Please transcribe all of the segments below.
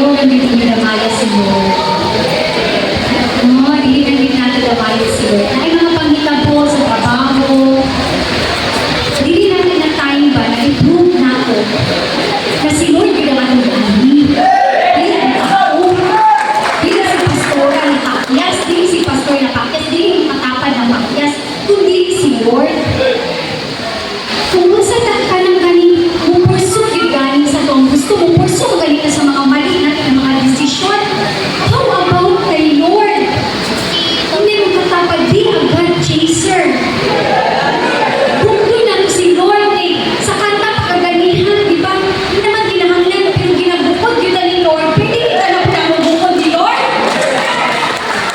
kayo ng dinamaya si Lord. No, hindi natin damaya si Lord. Ay mga pangitan po sa trabaho. Hindi natin na time ba na i-prove nato na si Lord yung naman ang ani. Hindi ang tao. Hindi si pastora na pakyas. Hindi si pastor na pakyas. Hindi matapad na pakyas. Kundi si Lord. Kung sa ka ng ganing pupursok yung ganing sa itong gusto mo, pursok galing na sa mga mali natin ng mga desisyon. How about kay Lord? Hindi mo katapad, di ang God chaser. Bukdo na to si Lord eh. Sa kanta pagkaganihan, di ba? Hindi naman ginahanglan, pero ginagukod yun na ni Lord. Pwede kita na po na magukod ni Lord?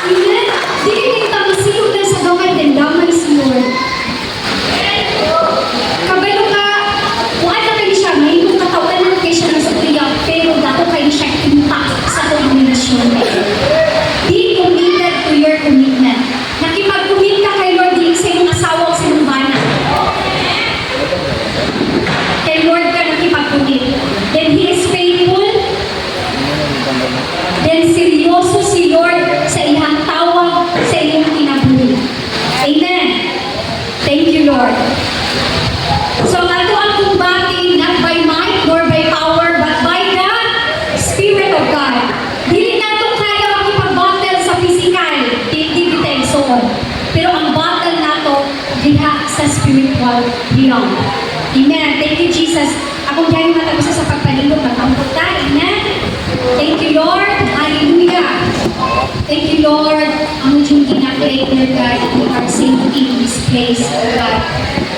Amen? Di kita masilog na sa gawin, then damay si Lord. Kabalo ka, kung ano kayo siya, may kung katawan na kayo siya ng sukliya, pero dato kayo siya kinta sa kombinasyon. Be committed to your commitment. Nakipag-commit ka kay Lord, di sa iyong asawa o sa iyong bana. Kay Lord ka nakipag-commit. Then He is faithful. Then seryoso si Lord sa iyang tawag, sa iyong kinabuhi. Amen. Thank you, Lord. So, ato ang kumbati, not by might, nor by power, but by the Spirit of God. Dili na ito kaya makipag-battle sa physical, hindi kita igsoon. Pero ang battle na ito, diha sa spiritual realm. Amen. Thank you, Jesus. Akong dyan yung matagusa sa pagpalingkod, magkampot tayo. Amen. Thank you, Lord. Hallelujah. Thank you, Lord. Ang ujong ginag-create, Lord God, that we are safe in this place, Lord God.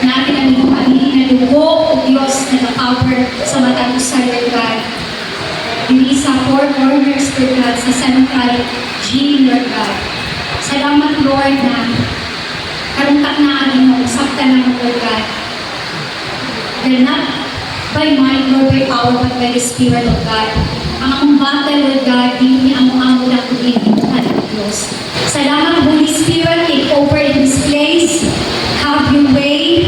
Natin ang iyong pamilya na lugo, o Diyos, na na-power sa matagusa, Lord God. Yung isa, four corners, Lord God, sa central G, Lord God. Salamat, Lord, na karungkat na amin mo, sakta naman, Lord God. They're not by might, nor by power, but by the Spirit of God. Ang akong battle, Lord God, di niya amo-amo na kung ibibuhan ng Diyos. Salamat, Holy Spirit, take over in this place. Have your way.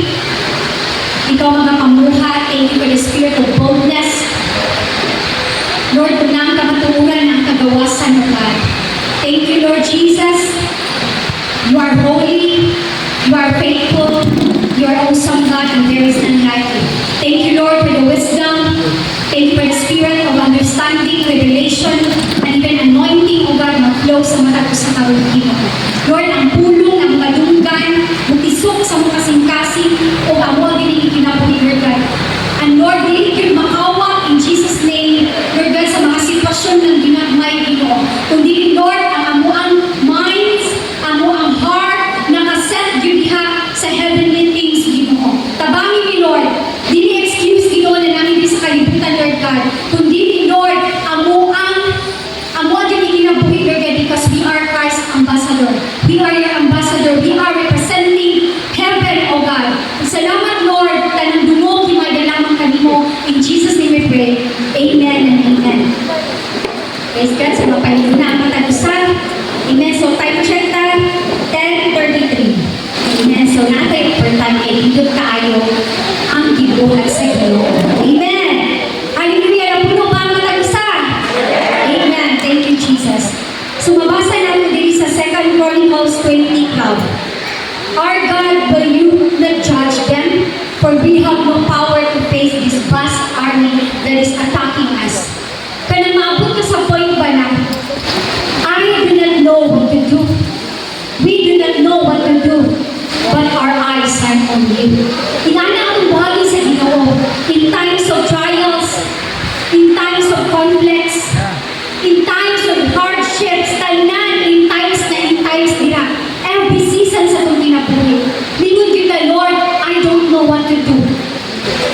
Ikaw mga pamuha. Thank you for the spirit of boldness. Lord, kung nang kamatuuran ng kagawasan ng God. Thank you, Lord Jesus. You are holy. You are faithful. You are awesome, God, and there is none like you. Thank you, Lord, for the wisdom. Thank you for the spirit of understanding, revelation, and even anointing, O God, mag-flow sa mata ko sa karunungan. Lord, ang pulong ng madunggan, mutisok sa mga kasing-kasing, o amo din ikinabuhi, Lord God. And Lord, hindi kayo makawak in Jesus' name, Lord God, sa mga sitwasyon ng ginagmay Ginoo. Kundi, Lord, ang amo ang minds, amo ang heart, nakaset yun diha sa heavenly things, Ginoo. Tabangin ni Lord, dili excuse Ginoo na namin sa kalibutan, Lord God. Kundi, Lord, amo din ikinabuhi, Lord God, because we are Christ's ambassador. We are your ambassador. We are representing heaven, O God. Salamat, Lord, tanang dumog, himay lamang kanimo. In Jesus' name we pray. Amen and amen. Praise God, sa mapahilin na ang matagusan. Amen. So, time check na, 10:33. Amen. So, natin, for time, hindot kaayo ang gibuhat sa Ginoo. Amen. Hallelujah. Napuno ba ang matagusan? Amen. Thank you, Jesus. So, mabasa natin din sa 2 Chronicles 20:12. Our God, will you not judge them? For we have no power to face this vast army that is attacking us. Kaya maabot ka sa point ba na, I do not know what to do. We do not know what to do. But our eyes are on you. Inana ang buhagi sa Ginoo. In times of trials, in times of conflicts, in times of hardships, tanan, in times nila. Every season sa itong kinabuhi. Lingon kita, Lord, I don't know what to do.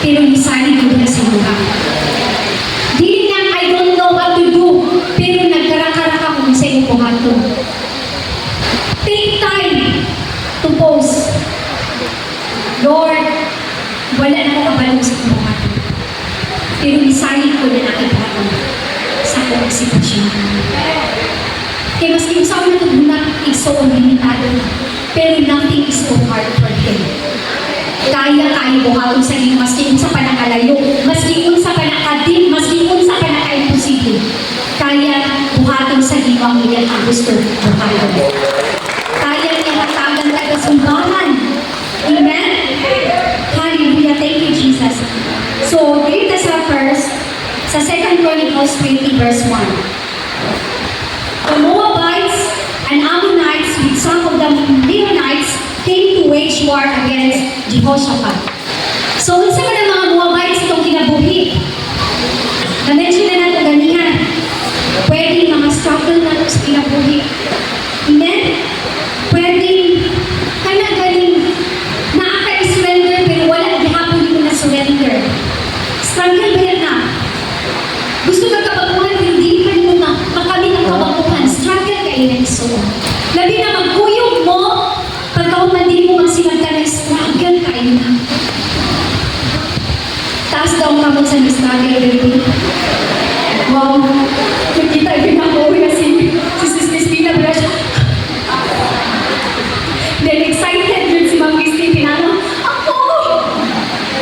Pero nisali ko na sa mga. Dili na, I don't know what to do. Pero nagkarakara kung sa iyong buhato. Take time to pause. Lord, wala na ko kabalong sa iyong buhato. Pero nisali ko na nakibato sa akong sitwasyon. Kaya maski usaw na ito muna igsoon limitado, pero nothing is so hard for Him. Kaya kayo buhaton sa inyo, maski unsa pa nakalayo, maski unsa pa nakadim, maski unsa pa naka-imposible. Kristo buhaton. Kaya niya hatagan taga-sumbahan. Amen? Hallelujah. Thank you, Jesus. So, read the first sa 2 Chronicles 20 verse 1. The Moabites and Ammonites with some of the Meunites came to wage war against Jehoshaphat. So, unsa man ang mga Moabites itong kinabuhi? Na-mention na natin ganihan. Pwedeng mga struggle na ito sa kinabuhi. Amen? Pwedeng galing nakaka-surrender pero wala gihapon dito na surrender. Struggle ba yan na? Gusto ka kabaguhan, hindi ka nyo makamit ang kabaguhan. Struggle ka yun ang so. Labi na magkuyog mo, pagkauman mo magsinag ka ng struggle ka yun na. Taas daw ka mo sa struggle, baby. Wow. Nakita yun ako na si Sis Christina Brush. Then excited yun si Ma'am Christine Pinano. Ako!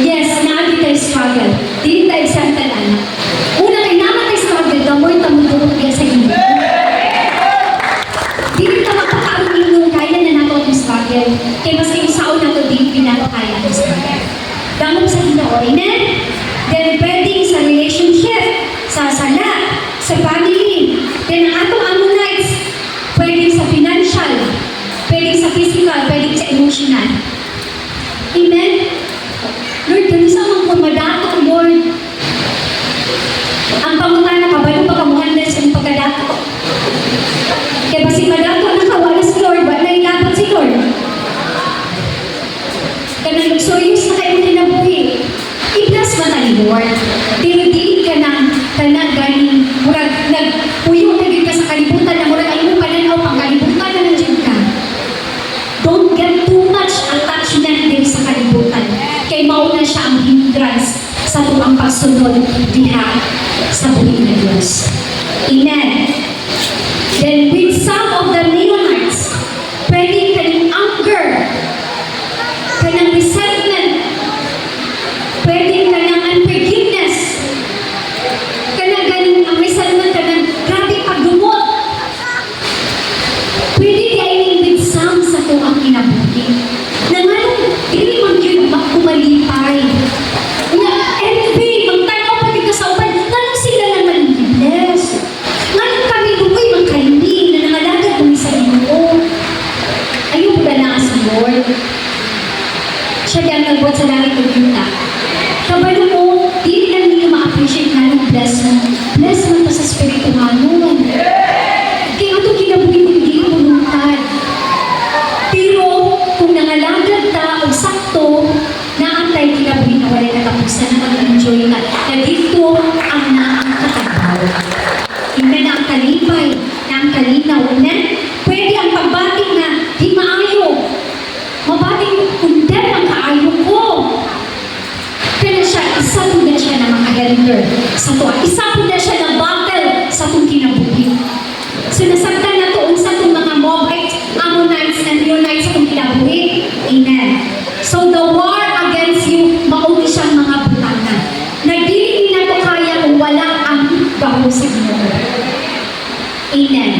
Yes, namin tayo struggle. Di tayo isang tanan. Una kay naman tayo struggle, gamoy tamudurog yan sa hindi. Di ka mapakaroon yung kaya na nato ang struggle. Kaya mas yung saon na to, di pinapakaya ang struggle. Gamot sa Ginoo, amen? Then pwedeng sa relationship, sa sala, sa family. Then ang atong Ammonites, pwedeng sa financial, pwedeng sa physical, pwedeng sa emotional. Amen? Lord, kami sa mga pumadato, Lord. Ang pangutan na kabalo pa kamuhan sa mga pagkadato. Kaya ba si Madato nakawala si Lord, wala ilapat si Lord. Kaya nag-serious na kayo kinabuhi. I-bless ba tayo, Lord? Pero ka na ganing, murag nagpuyong na ka sa kalibutan na murag ayaw pananaw pang kalibutan na nandiyan ka. Don't get too much attachment din sa kalibutan. Kay mauna siya ang hindrance sa tuwang pagsunod diha sa buhay na Diyos. Amen. Then with some of the Meunites, pwedeng kaning anger, kanang resentment, pwedeng kanang unforgiveness, kanang galing ang resentment, kanang grabe pagdumot. Pwede kainin with some sa tuwang kinabuhi. Nanganong, hindi man yun kumalipay. Envy, magtanaw pa dito sa upan, nanong sila naman i-bless. Nanong kami bukoy magkaini, na nangalagad kami sa Ginoo. Ayaw ba na sa Lord? Siya din ang nagbuhat sa langit ng yuta. Kabalo mo, di lang ninyo ma-appreciate na ng bless mo. Bless mo pa sa Espiritu Hanon. Kaya ito kinabuhi mo, hindi mo nungtad. Pero, kung nangalagad ta o sakto, naantay kinabuhi na wala katapusan na mag-enjoy ka. Na dito ang naang katabaw. Hindi na ang kalipay, na ang kalinaw. Pwede ang pagbating na di maayo. Mabating kundem ang kaayo ko. Kaya siya, isa po na siya na makagalinder sa to. Isa po na siya na battle sa itong kinabuhi. So nasagdan na to sa itong mga Moabites, Ammonites, and Meunites sa itong kinabuhi. Amen. So the war against you, mauni siyang mga butana. Nagdili na to kaya kung wala ang baho sa Ginoo. Amen.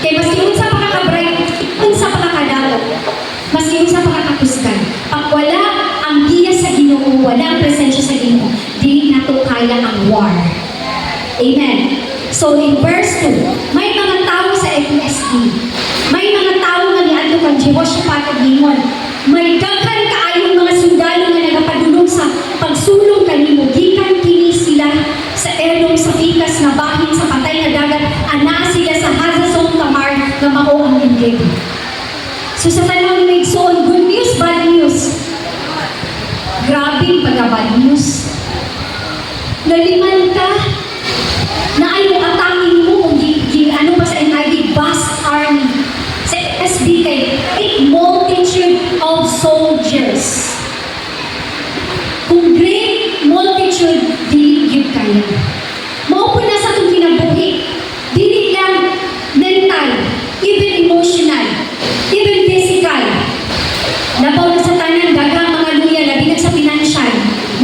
Kaya mas yun sa pakakabright, kung sa pakakadalo, mas yun sa pakakakusgan. Pag wala ang giya sa Ginoo, wala ang presensya sa Ginoo, dili na to kaya ang war. Amen. So in verse 2, may mga tao sa FSD, may mga tao nga niadto kang Jehoshaphat at Gingon, may daghan kaayong mga sundalo nga nagapadulong sa pagsulong kanimo, gikan kini sila sa Edom, sa pikas na bahin, sa patay na dagat, ana sila sa Hazazon Tamar na mao ang Engedi. So sa tanong ni Megson, good news, bad news. Grabe pagka-bad news. Naliman ka, na ayaw atakin mo kung ano pa sa NIV, vast army. Sa SB kay a multitude of soldiers. Kung great multitude, dili yun kaya. Maupo na sa itong kinabuhi. Dili lang mental, even emotional, even physical. Napaw na sa tanan, dagang mga luya, labi na sa financial.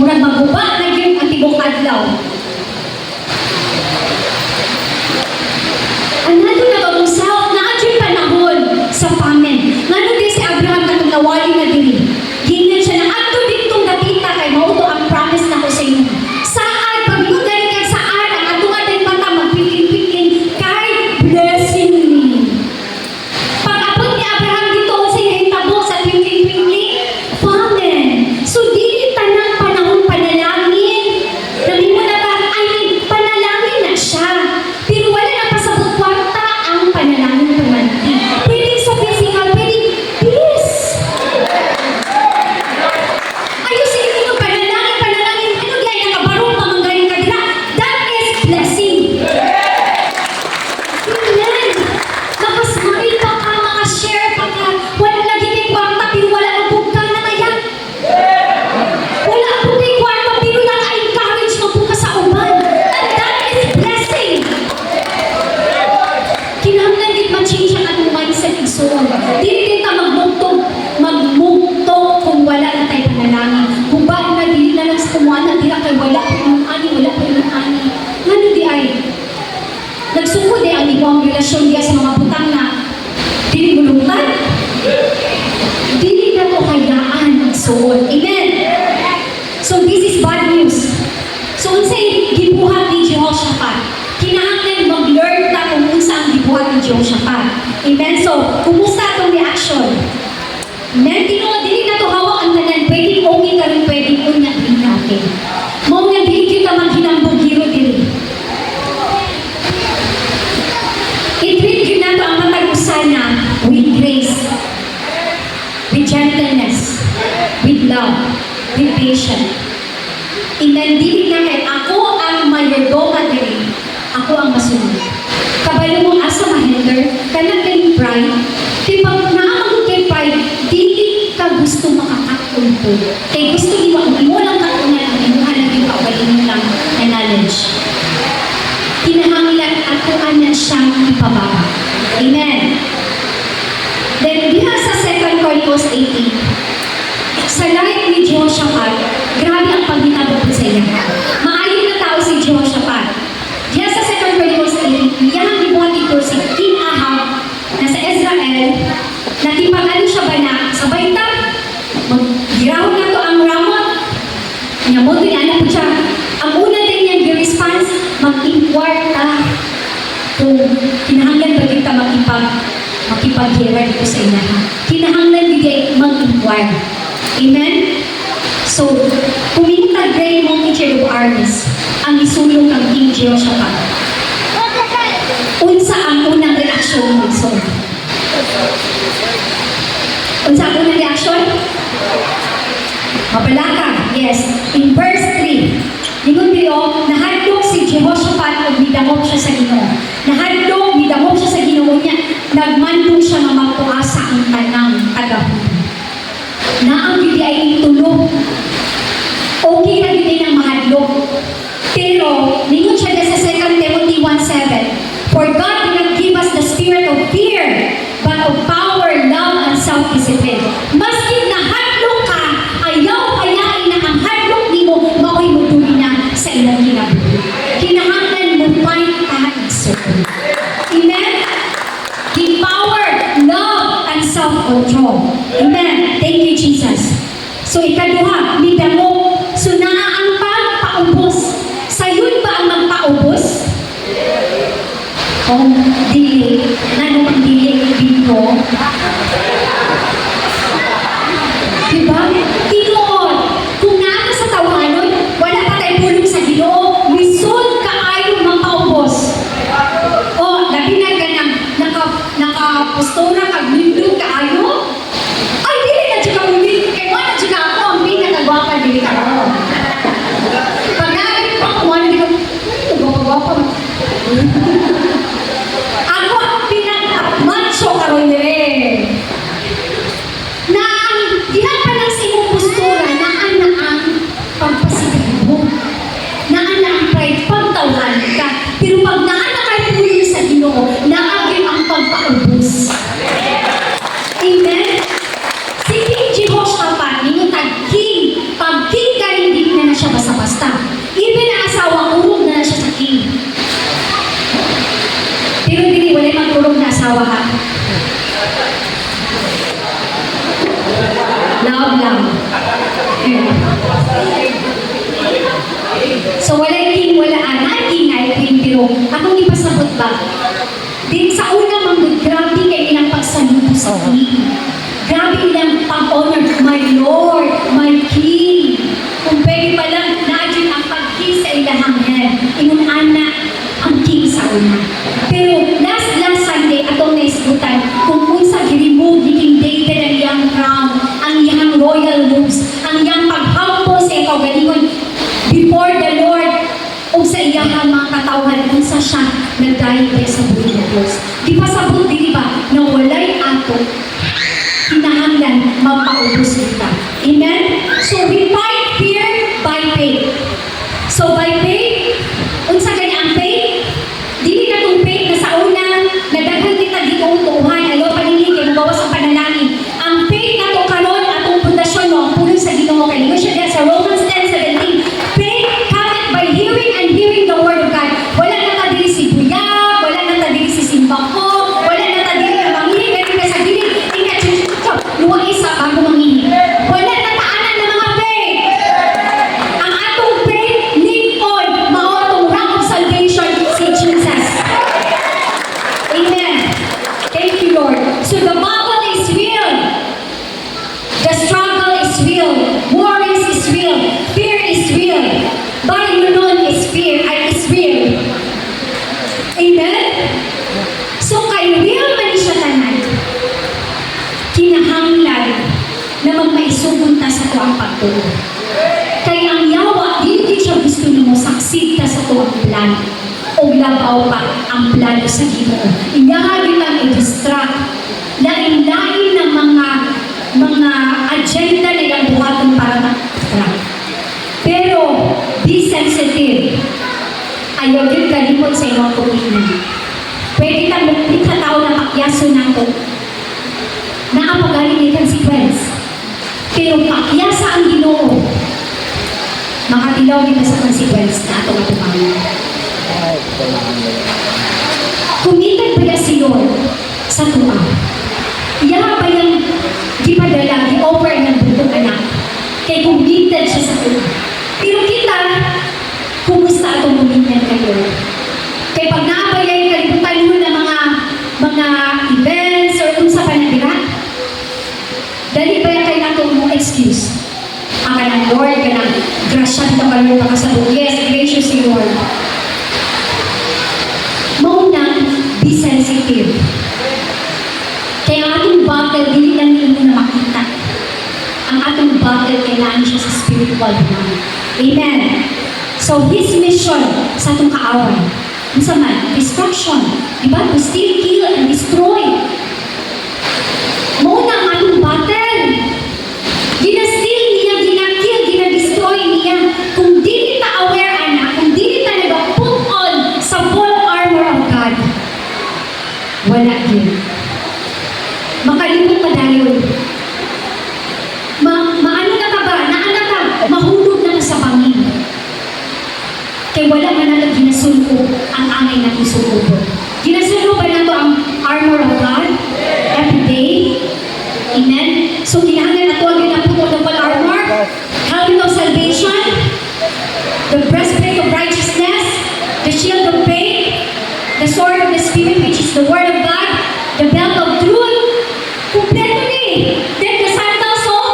Murag maguba na yun ang tibok adlaw. Ano na ito nag-usap na Amen? So, kumusta itong reaction? Amen? Tinuod, dili na to hawak ang tanan. Pwedeng okay ka rin, pwedeng una rin natin. Mao nga dili kita maghinambog hiro diri. I-treat yun na to ang matag-usana with grace, with gentleness, with love, with patience. Inandili na kay ako ang mayordoma diri, ako ang masunod. Kabalo mo asa mahinder, kanang kay pride, kay pag naamag kay pride, dili ka gusto makakatulpo. Kay gusto imo lang katunan ang imuha lang yung kaugalingon lang na knowledge. Kinahanglan ako na siyang ipababa. Amen. Then, diha sa 2 Chronicles 18, sa life ni Jehoshaphat, grabe ang paghinabot sa iya. Maayon na tao si Jehoshaphat. Diya sa 2 Chronicles 18, yan ang gibuhat ito si King Ahab na sa Israel, nakipag-ano siya ba na sa baita, maghirahon na to ang ramot, namoto niya, anak po siya. Ang una din niyang response, mag-inquire ka kung kinahanglan ba kita makipaghira dito sa inaha. Kinahanglan bigay mag-inquire. Amen? So, kumintagray mo teacher of armies ang isulong ng King Jehoshaphat. Unsa ang unang reaksyon mo? So, unsa ang unang reaksyon? Mapalaka. Yes. In verse 3, lingon dito, nahadlok si Jehoshaphat o midamot siya sa Ginoo. Nahadlok, midamot siya sa Ginoo niya. Nagmandong siya nga magpuasa ang tanang tagahon. Na ang bidi ay itulog. Okay na bidi ng mahadlok. Pero, lingon siya sa 2 Timothy 1:7. For God did not give us the spirit of fear, but of power, love, and self-discipline. Maski nahadlok ka, ayaw-ayain na ang hadlok ni mo, mao'y magtuloy na sa ilang kinabuhi. Kinahanglan mo find ka. Amen? Give power, love, and self-control. Amen? Thank you, Jesus. So, ikaduha, midamo, so naa ang pagpaubos. Sayon ba ang magpaubos? Kung dili, nano ang dili dito? Diba? Tinuod, kung nasa sa tawanon, wala pa tayo pulong sa Ginoo, lisod ka ayaw magpaubos. O, labi na ganang naka-postura kag lindog ka ayaw? Ay, dili na dyan ka umili. Kaya wala dyan ako ang pinagagwapa dili ka ako. Pag nagagawin pa ako, wala dito, gwapa-gwapa. Ako ang pinag-macho karoon rin. Na ang dihan pa ng simong postura, naan na ang pagpasigay mo. Naan na ang pride, pagtawahan ka. Pero pag naan na kayo puyo sa Ginoo, naagin ang pagpaubos. Amen? Si King Jehoshaphat, ningon tag-king, pag-king ka hindi na siya basta-basta. Even ang asawa, urog na siya sa king. Pero hindi, wala magturog na asawa ha. Love lang. So wala king, wala king ay queen, pero akong ipasabot ba? Din sa una manggod, grabe kay ilang pagsalubo sa king. Grabe ilang pag-honor, my Lord, my King. Kung pwede pa lang, naagin ang pag-king sa ilahang head. Inunan na ang king sa una. Pero last Sunday, atong naisgutan, kung unsa gi-remove ni King David ang iyang crown, ang iyang royal robes, ang iyang paghampo sa ikaw galingon before the Lord, o sa iyang mga katawhan, unsa siya nagdahil sa buhay ng Diyos. Di pa sabot, di ba, na walay ato, kinahanglan mapaubos kita. Amen? So we fight fear by faith. So by faith, unsa gani ang faith? Dili na itong faith na sa una, nadaghan kita dito utuhan, alo paningin, kaya mabawas ang panalangin. Ang faith na ito karon, atong pundasyon mo, ang puno sa Ginoo kay Ginoo siya sa Romans 10:17. Faith cometh by hearing and hearing the word of God. Wala na ta diri si Buyag, wala na ta diri si Simbako, wala na ta diri ang mangihi, kaya ka sa dili, ingat siya, luwa isa bago mangihi. Wala na taanan ng mga faith. Ang atong faith, live on ang pagtuo. Kaya ang yawa, hindi siya gusto nimo saksit ta sa tuwang plan. O labaw pa ang plano sa Ginoo. Inyahagi lang i-distract. Lain-lain ng mga agenda na yung buhaton para ma-distract. Pero, be sensitive. Ayaw yun kalimot sa inyong kuminan. Pwede kang tao na pakyaso na ito. Naapagaling may consequence. Pero pakyasa ang Ginoo. Makatilaw kita sa consequence na ito matumangan. Kumitag ba si Lord sa tuwa? Iya ba yung gipadala, gi-offer ng butong anak? Kaya kumitag siya sa tuwa. Pero kita, kumusta itong kumitag kayo? Kaya pag naabayay, kalibutan mo na mga events or kung sa panagbirat, dali ba yung kayo natong mo excuse? Ang kanang Lord, kanang grasya kita pa rin makasabot. Yes, gracious si Lord. Maunang, be sensitive. Kaya ang ating battle, hindi lang nila na makita. Ang ating battle, kailangan siya sa spiritual man. Amen. So, his mission sa itong kaaway, sa man, destruction. Diba? To steal, kill, and destroy. Mauna ang ating battle. Gina-steal niya, gina-kill, gina-destroy niya. Kung di kita aware, anak, kung di kita nag-put on sa full armor of God, wala din. Makalimot ka dayon. Maano na ka ba? Naana ka? Mahulog na ka sa bangin. Kaya wala man natin ginasulko ang angay natin sulubo. Ginasulko ba nato ang armor of God? Every day? Amen? So, kinahangan na ito ang ginapukot ng armor, helmet of salvation, the breastplate of righteousness, the shield of faith, the sword of the Spirit, which is the word of God, the belt of truth, kumpleto ni. Then the sandals of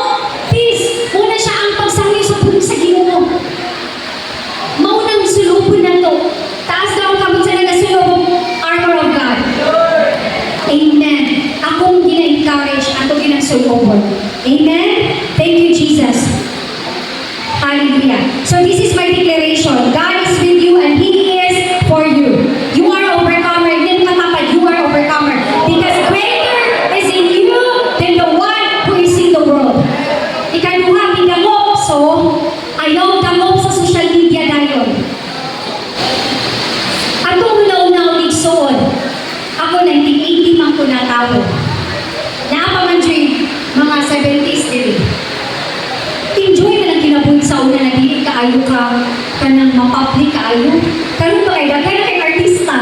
peace. Una siya ang pagsangyo sa puno sa Ginoo. Maunang sulubon na to. Taas daw ang kamot sa nagasulubong armor of God. Amen. Akong gina-encourage, atong ginagsulubon. Amen? Thank you, Jesus. Hallelujah. So this is my declaration. God is with you and He is for you. You are overcomer. Hindi mo katapad, you are overcomer. Because greater is in you than the one who is in the world. Ikaduha, pinagamo. So, ayaw damo sa social media dayon. Atong una-una igsoon. Ako 1980 man ko natao. Naapaman siya mga 70s din. Enjoy ka lang kinabuhi sa una na dili kaayo ka nang mapublic kaayo. Karon ba kay daghan kay artista.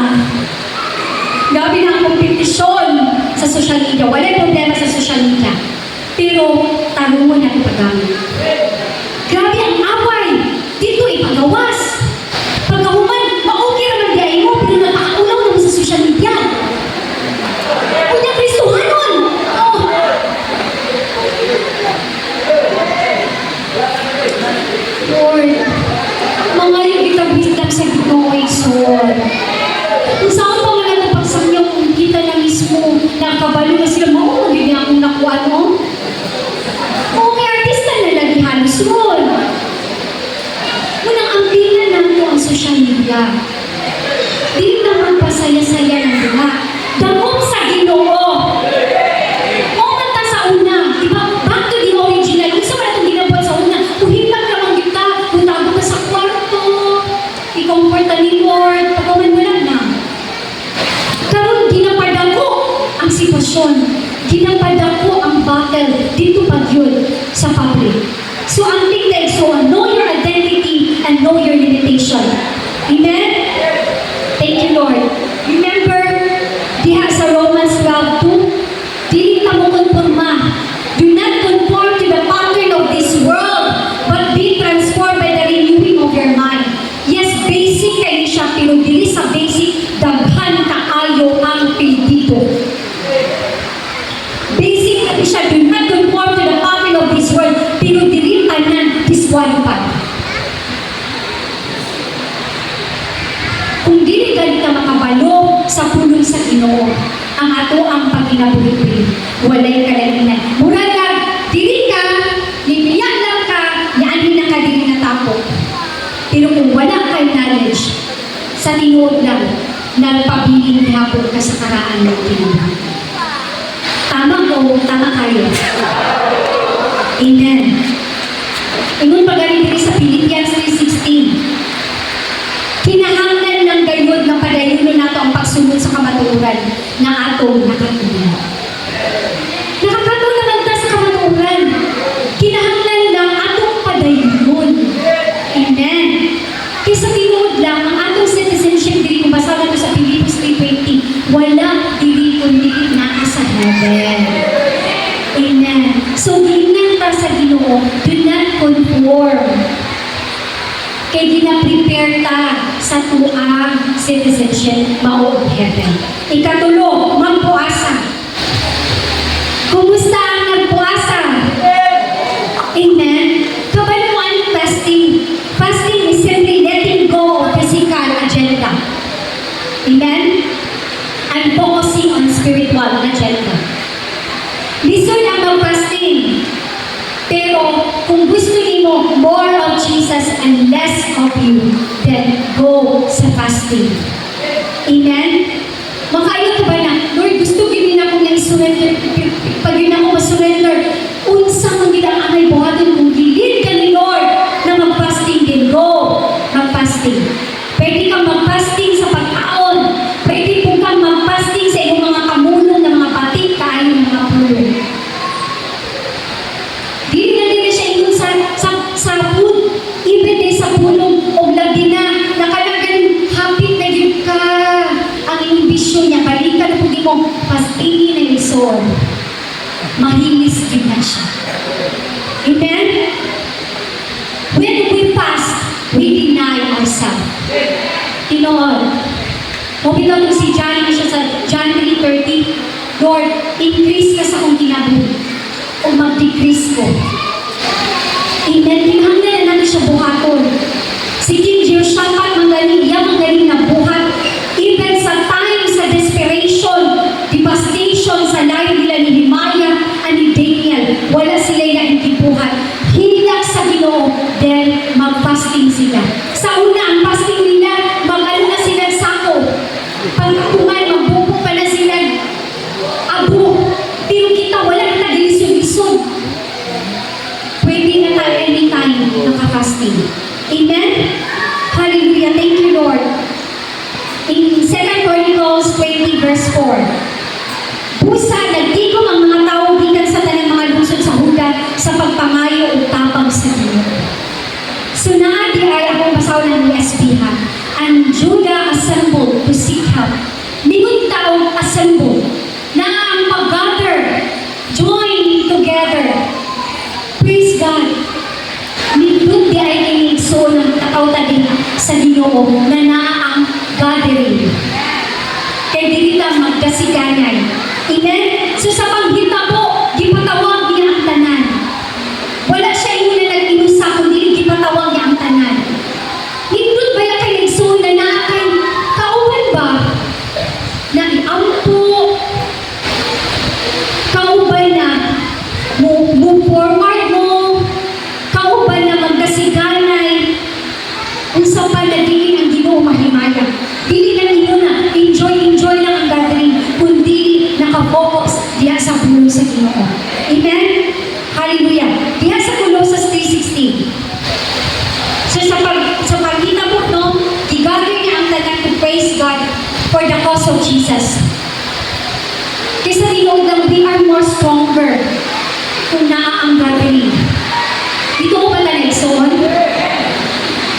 Grabe na ang kompetisyon sa social media. Wala problema sa social media. Pero tarungon natin paggamit. Grabe ang away. Dito ipagawas. Pagkahuman, ma-okay naman diay mo, pero nakakaulaw naman sa social media. Kunya Kristohanon! Oh. Lord, mga ibig-ibig sa Ginoo Isol. Kung saan pa nga nagpagsangyaw kung kita na mismo, nakabalo na sila, maunagin niya akong nakuha, no? Oo, may artista na lagi halos yun. Unang ampinan nato ang social media. Di naman pasaya-saya ng diba. Dagom sa Ginoo. O nagta sa una, diba? Back to the original. Kung sa mga itong ginabuhat sa una, kung hilang naman kita, kung tago ka sa kwarto, i-comfort na ni Lord, pagkaman mo lang na. Karoon, ginapadako ang sitwasyon. Ginapadako ang battle dito pag yun sa public. So, ang tingnan, so, know your identity and know your limitation. Amen? Thank you, Lord. Remember, diha sa Romans 12:2, dili ka mo konforma. Do not conform to the pattern of this world, but be transformed by the renewing of your mind. Yes, basic kayo siya, pero dili sa basic, daghan kaayo ang pilido. Basic kayo siya, do not conform to the pattern of this world, pero dili tanan disqualified. Kung dili ka makabalo sa pulong sa Ginoo, ang ato ang pagkinabuhi, walay kalalinan. Mura lang, dili ka, libiyak lang ka, ako. Pero kung wala kay knowledge, sa tinuod lang, nagpabiling hapon ka sa karaan ng kinabuhi. Tama ko, tama kayo. Amen. Ingon pagaling diri sa Philippians 3:16. Kinahanglan ng gayud na padayon nato ang pagsunod sa kamatuoran na atong nakatulad. Nakakatulad ta sa kamatuoran. Kinahanglan lang atong padayon. Amen. Kaysa tinuod lang ang atong citizenship diri kung basa nato sa Philippians 3:20, wala diri kundi naa sa heaven. Amen. So, ginan ta sa Ginoo, do not conform. Kaya gina-prepare ta sa tuang citizenship, mao ang heaven. Ikatulo, magpuasa. Kumusta ang nagpuasa? Amen. Kabaluan fasting. Fasting is simply letting go of physical agenda. Amen? And focusing on spiritual agenda. Listen ang mag-fasting. Pero kung gusto niyo more of Jesus and less of you, then go sa fasting. Amen? Makayo ko ba na, Lord, gusto gini na akong na-surrender. Pag yun ako ma-surrender, unsa mo nila ang may buhatin kung gilid ka ni Lord na mag-fasting din. Go! Mag-fasting. Pwede kang mag-fasting sa pagkaon. Pwede po kang mag-fasting sa iyong mga kamulong na mga batik kain ng mga pulong. Dili na din siya ingon sa food. Even din sa pulong o labi na nakalagan hapit na yun ka. Ang inibisyon niya, balikan na pwede mo fastingin na yung soul. Mahilis din na siya. Amen? When we fast, we deny ourselves. Tinoon. Mabitaw mo si John, siya sa John 3:30, Lord, increase ka sa akong kinabuhi o mag-decrease ko. Amen. Tinghanglan na natin siya buhaton. Si King Jehoshaphat, magaling na buhat. Even sa time, sa desperation, devastation sa layo nila ni Himaya at ni Daniel, wala sila na intibuhat. Hindak sa Ginoo, then mag-fasting sila. Sa una, ang fasting nila, mag-ano na sila sako. Pagkakuman, magbubo pa na sila abo. Pero kita, wala na tagilisod-lisod. Pwede na tayo anytime naka-fasting. Amen? Hallelujah. Thank you, Lord. In 2 Chronicles 20 verse 4, Busa, nagtigom ang mga tao gikan sa tanang mga lungsod sa Huda sa pagpangayo o tapang sa Ginoo. So naadi ay akong basaw ng ESV ha. And Judah assembled to seek help. Mingon taong assemble na ang pag-gather, join together. Praise God. Nindot di ay kinigso ng takawta din sa Ginoo na ang gathering. Kaya dili lang magkasiganay. Amen? So sa paghita po, gipatawag niya ang tanan. Wala siya yung na nag-inusa, kundi gipatawag niya ang tanan. Nindot ba yung kinigso na naakay kauban ba? Na iampo, kauban na move forward mo, kauban na magkasiganay, unsa pa na dili ang Ginoo mahimaya. Dili lang ino na enjoy lang ang gathering, kundi nakafocus diha sa bulong sa Ginoo. Amen? Hallelujah. Diha sa Colossus 3:16. So sa pagkita mo no, gigather niya ang tanan to praise God for the cause of Jesus. Kaysa tinuod lang, we are more stronger kung naa ang gathering. Dito ko ba talegson?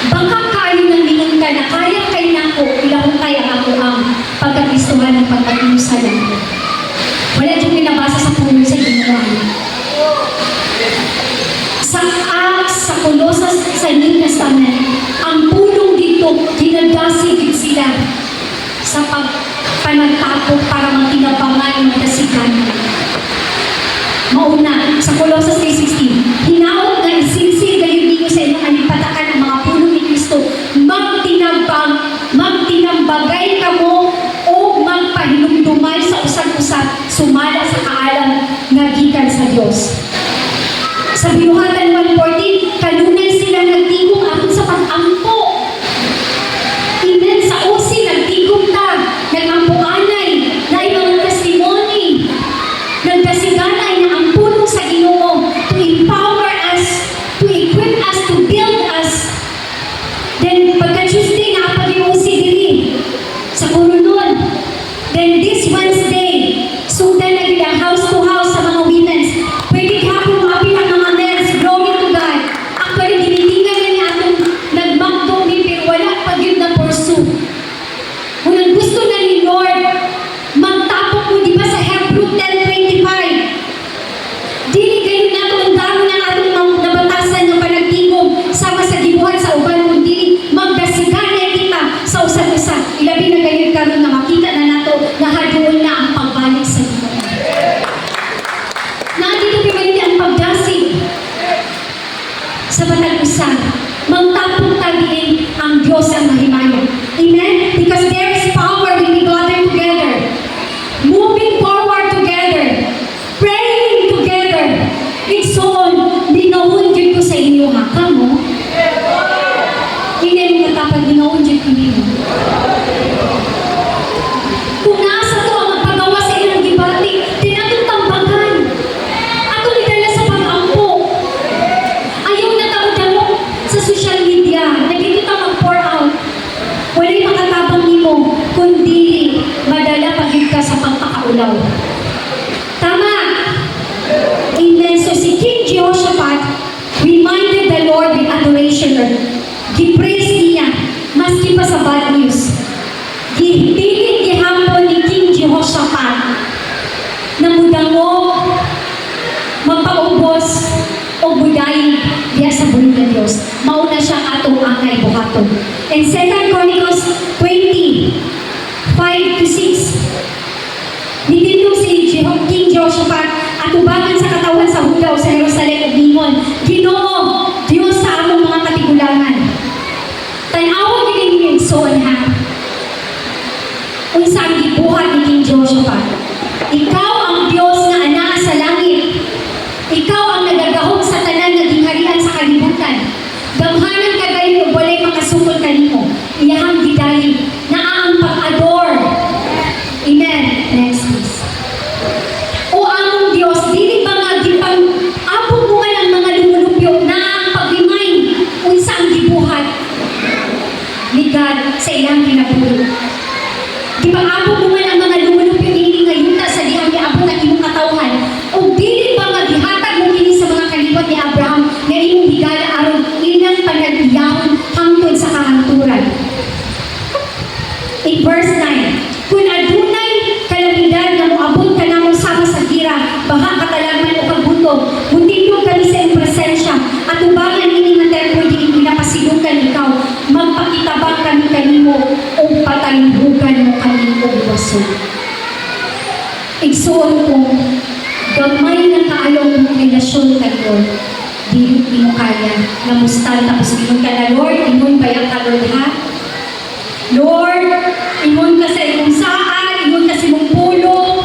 Baka kayo nang lingon ka na kaya kayo na ako, ilahong kaya ako ang pagkagistuhan ng pagkatinusa lang. Wala diyong pinabasa sa puno sa Ginoo. Sa Acts, sa Colossus, sa New Testament, ang pulong dito, ginadasigid sila sa panagtapok para magtinabangan ng kasigan. Mauna, sa Colossus 3:16, hinaot na isinsin kayo ninyo sa inyong alipatakan ang mga pulong ni Kristo, magtinambagay ka mo o magpahinumdumay sa usag-usag, sumala sa kaalam na gikan sa Diyos. Sa Binuhatan 1:14, kanunay sila nagtigong ako paglingaon dyan kini mo. Kung nasa to ang magpagawa sa ilang gibati, tinatong tambagan. Ato nidala sa pag-ampo. Ayaw na tao-damo sa social media. Nagkikita mag-pour out. Wala'y makatabang nimo, kundi madala pagid ka sa pagpakaulaw. Tama. Amen. So si King Jehoshaphat reminded the Lord with adoration. Gipraise niya, maski pa sa bad news. Gihitigit gihapon ni King Jehoshaphat na mudango, magpaubos o buday diya sa buhay ng Diyos. Mauna siya atong angay buhaton. In 2 Chronicles 20, 5 to 6, nitindog si King Jehoshaphat atubangan sa katawan sa Huda o sa Jerusalem ug ningon, Ginoo, Diyos sa among mga katigulangan. Tan-awa gid ninyo igsoon ha. Unsa ang gibuhat ni King Jehoshaphat? Ikaw ang Diyos nga anaa sa langit. Ikaw ang nagagahom sa tanan nga gingharian sa kalibutan. Gamhanan ka kayo ug walay makasukol kanimo. Iyahang gidali na ang pag-adore. Amen. Next please. O among Diyos, dili ba nga gipang-abot mo man ang mga lumulupyo na ang pag-remind unsa ang gibuhat ni God sa ilang kinabuhi. Gipang-abot mo man ang mga lumulupyo ini nga yuta sa dihang giabot ang imong katawhan. O dili ba nga gihatag mo kini sa mga kalibot ni Abraham nga imong higala aron ilang panagiyahon hangtod sa kahanturan. In verse 9, kung adunay kalamidad nga moabot ka namon sama sa gira, baha katalagman o kagbutog, butindog kami sa iyong presensya, at ubangan ini nga templo di pinapasilukan ikaw, magpakitabang kami kanimo o patalibugan mo kami o iwaso. Igsuon ko, gamay na kaalong relasyon kayo, di mo kaya, namustan tapos ingon ka na, Lord, ingon bayan ka, Lord, ha? Lord, ingon ka sa imong saan, ingon ka sa imong pulo.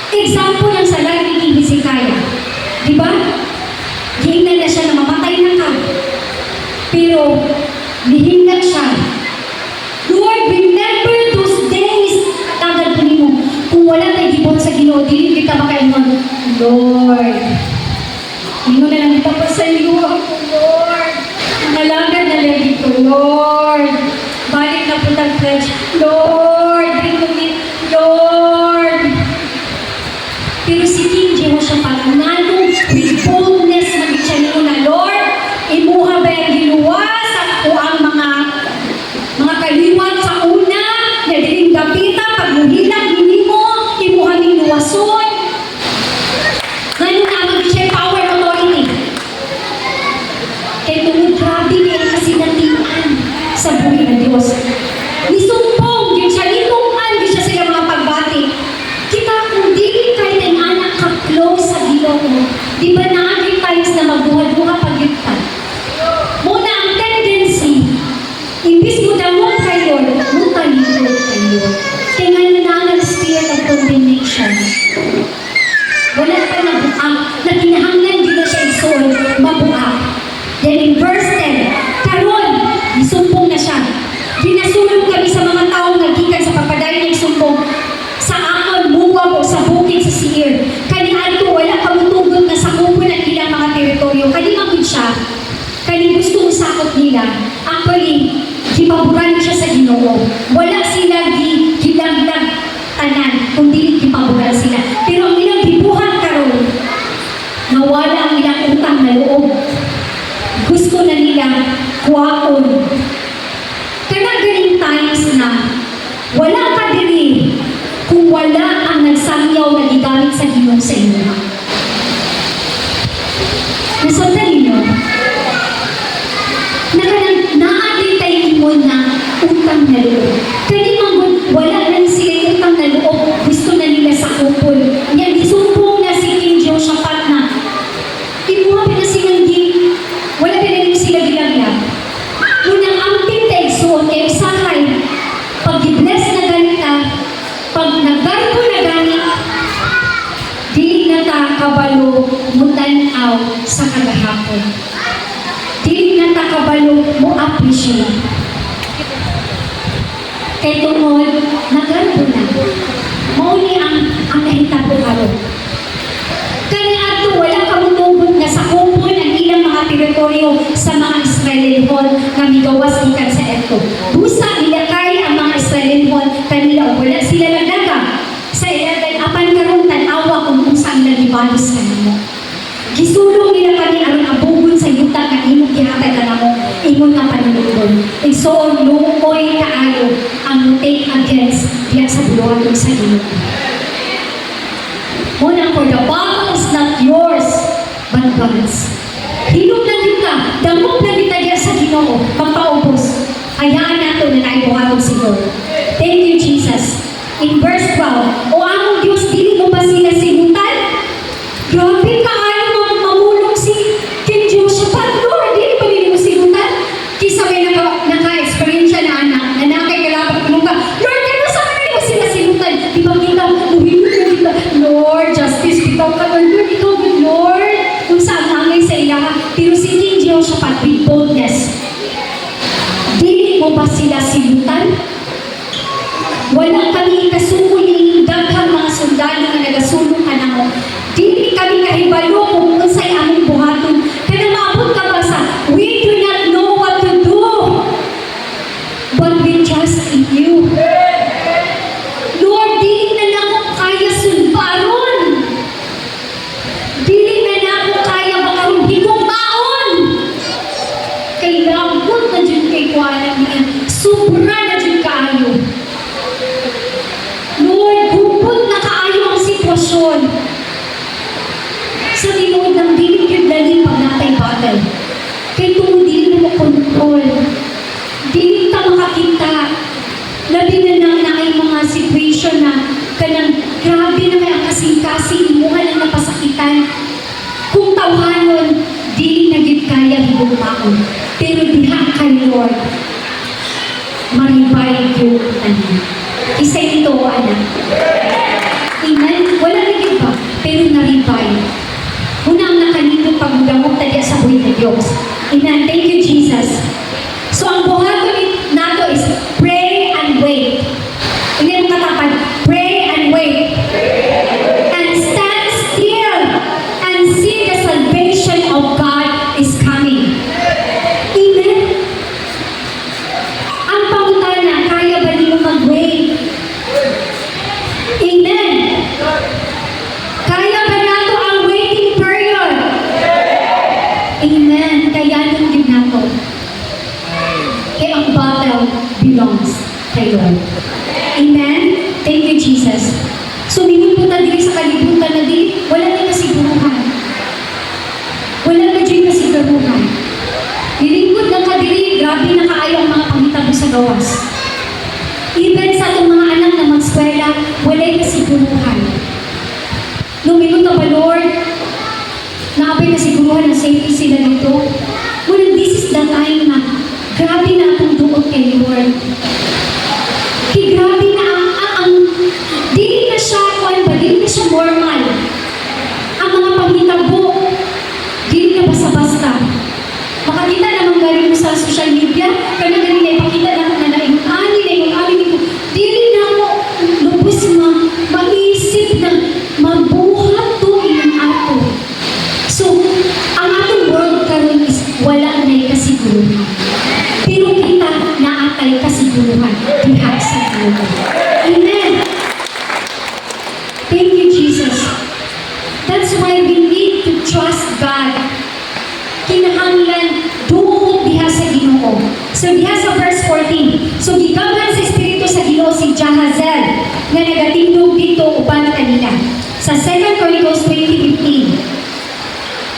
Example ng salag ni King Hezekiah. Diba? Giingnan na siya na mamatay na ka. Pero, nihinag siya. Lord, remember those days. Tagad po mo, kung wala tayo gibon sa Ginoo, dili kita makaingon, Lord, ingon na lang kita pa sa iyo ako, Lord. Nalagad na lagi ko, Lord. Balik na po ng flesh. Lord, bring me, Lord. Pero si King Jehoshaphat, nanong with boldness, mag-itcha niyo na, Lord, imuha ba yung giluwas at ang mga kaliwat sa una, na diling gapita, pagmuhilang hindi mo, imuha ng luwason. Ngayon na, mag-itcha yung power authority. Kaya tungod grabe niya kasinatian sa buhay ng Diyos. Nisumpong, yun siya, itungan, yun siya sila mga pagbati. Kita kung di kahit ang anak ka-close sa Ginoo, di ba na-agree times na magbuhat-buhat pag-yutan? Muna ang tendency, imbis mo damot kayo, mutalito kayo. Kaya ngayon na ang spirit of condemnation. Wala pa nabuang, na kinahanglan dito siya isuon, mabuang. Then in verse 10, karon, isumpong na siya. Ginasulong kami sa mga taong nagikan sa pagpadayon ng sumpong sa akon, buwag o sa bukid sa Seir. Kanian to, wala pamutugot na sakupon ang ilang mga teritoryo. Kanimagod siya, kani gusto usakot nila. Actually, gipaburan siya sa Ginoo. Wala sila gidagdag tanan, kundi gipaburan sila. Pero ang ilang gibuhat karon, nawala ang ilang utang na loob. Gusto na nila kuwaon. Kaya galing times na wala ka diri kung wala ang nagsangyaw na gigamit sa Ginoo sa inyo. Nasabtan ninyo, naadin tayo imon na utang na loob. Kaya wala na sila utang na loob. Gusto na nila sa kupon. Yan, isumpong na si King Jehoshaphat na imuha na silang wala pinagin sila gilang-lang. Unang amping taigsuon kay usahay, pag i-bless na ganita, pag nagbarko na ganit, di na ta kabalo mutanaw sa kagahapon. Di na ta kabalo kabalo mo appreciate. Kay tungod, nagarbo na. Mauni ang nahitabo karon. Kani ato wala kamutubod nga sa kupon ang ilang mga teritoryo sa mga Israelinhon nga migawas gikan sa eto. Busa nilakay ang mga Israelinhon kanila wala sila nagdaga sa ilagan apan karon tan-awa kung unsa ilang gibalis kanimo. Gisulong nila kani aron abugon sa yuta nga imong gihatag kanamo ingon nga panulungon. Igsoon luoy kaayo ang take against diya sa bulohan sa Ginoo. Muna, for the battle is not yours, but God's. Hilong na kita, damog na kita diya sa Ginoo, magpaubos. Hayaan nato na naibuhatong si Lord. Thank you, Jesus. In verse 12, o among Diyos, dili mo ba sila sinutan? Grabe ka, ayaw mamulong si King Jehoshaphat. Lord, dili pa nila mo sinutan? Kisa may naka-experience na anak, na nakikilapag mo ka, Lord, ano sa kanila mo sila sinutan? Di ba kita, Lord, justice, bitaw ka, Lord, ikaw good, Lord. Kung saan nangay sa iya, pero si King Jehoshaphat with boldness. Dili mo ba sila sinutan? Wala kami ikasuko ni daghang mga sundalo na nagasulong ka na mo. Dili kami kahibalo kung unsay among buhaton. Kaya maabot ka ba sa, we do not know what to do, but we trust in you. Lord, dili na nako kaya sulbaron. Dili na nako kaya makaroon higugmaon. Kailangan na dyan kay kuwanan niya. Sobra na dyan kaayo. Lord, gupot na kaayo ang sitwasyon. Sa tinuod ng dili yun dali pag natay-batay. Kaya tungod dili mo kontrol. Dili ta makakita. Labi na lang na ay mga situation na kanang grabe na may ang kasing-kasing imuha lang napasakitan. Kung tawhanon, dili na gid kaya higugmaon. Pero diha kay Lord, maribay yung tanan. Isa ito, anak. Amen? Wala na gid ba? Pero naribay. Muna ang nakanito pagmudamot tadya sa buhay na Diyos. Amen? Thank you, Jesus. So, ang buhaton nato is pray and wait. Hindi mo katapan, pray and wait. And stand still and see the salvation of God is coming. Amen? Ang pangutana, kaya ba niyo mag-wait? Amen? Kaya ba nato ang waiting period? Amen? Kaya nang din nato. Kaya ang battle belongs kay Lord. Amen? Thank you, Jesus. So, minun po na dili sa kalibutan na dili, wala na kasiguruhan. Wala na dyan kasiguruhan. Nilingkod ng kadiri, grabe na kaayo ang mga pangitabo sa gawas. Even sa itong mga anak na mag-skwela, wala na kasiguruhan. Nung minun na ba, Lord, naabay kasiguruhan na safety sila dito. Well, this is the time na grabe na akong duot kay Lord. Grabe na ang dili na siya, dili na siya normal. Ang mga panghitabo, dili na basta-basta. Makakita naman galing mo sa social media, kaya galing na ipakita na naingon ani ko. Dili na mo lubos maisip na mabuhat to ilang ato. So, ang atong world karon is wala na kasiguruhan. Pero kita naatay kasiguruhan diha sa Ginoo. Amen. Thank you, Jesus. That's why we need to trust God. Kinahanglan duot diha sa Ginoo. So diha sa verse 14. So gigamhan sa espiritu sa Ginoo si Jahaziel nga nagatindog dito uban kanila. Sa 2 Chronicles 20:15.